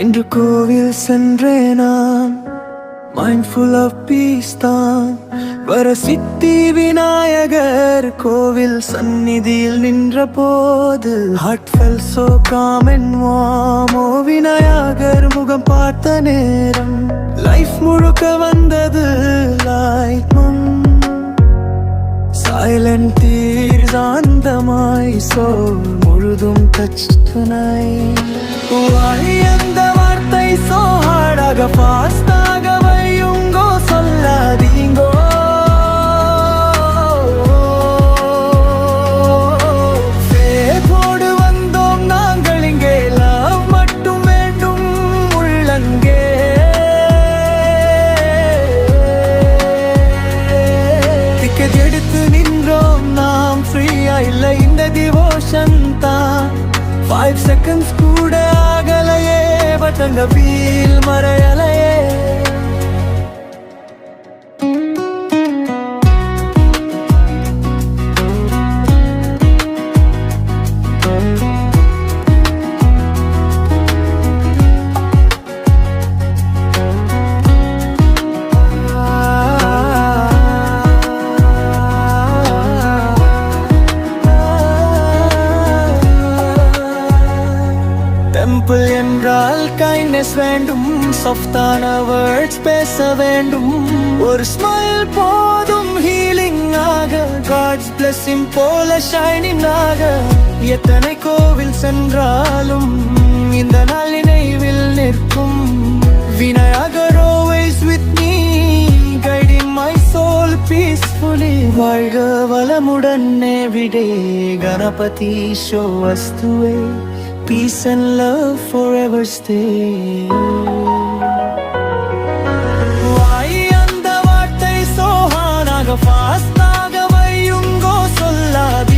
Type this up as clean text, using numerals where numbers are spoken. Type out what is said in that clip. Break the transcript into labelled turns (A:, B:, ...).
A: இன்று கோவில் சென்றேன் நான், மைண்ட்ஃபுல் ஆஃப் பீஸ் தான். வர சித்தி விநாயகர் கோவில் சந்நிதியில் நின்ற போது heart fell so calm and warm. ஓ விநாயகர் முகம் பார்த்த நேரம் லைஃப் முழுக்க வந்தது லைக் சைலண்ட் tears ஆனந்தமாய் சோல் முழுதும் டச் tonight. அந்த வார்த்தை so hard ஆக fast ஆக வையுங்கோ சொல்லாதீங்கோ. ஃபேத்தோடு வந்தோம் நாங்கள் இங்கே, லவ் மட்டும் வேண்டும் உள்ளங்கே. டிக்கெட் எடுத்து நின்றோம் நாம், ஃப்ரீயா இல்லை இந்த டிவோஷன் தான். 5 seconds கூட ஆகலையே, பட் அங்க ஃபீல் மறையலையே. டெம்பிள் என்றால் கைண்ட்னஸ் வேண்டும், சாஃப்டான வேர்ட்ஸ் பேச வேண்டும். ஒரு ஸ்மைல் போதும் ஹீலிங் ஆக, காட்ஸ் பிளெஸிங் போல ஷைனிங் ஆக. எத்தனை கோவில் சென்றாலும் இந்த நாள் நினைவில் நிற்கும். Vinayagar always with me, guiding my soul peacefully. வாழ்க வளமுடன் everyday, Ganapathi show us the way. Peace and love forever stay. Why அந்த வார்த்தை so hard ஆக fast ஆக வையுங்கோ சொல்லாதீங்கோ.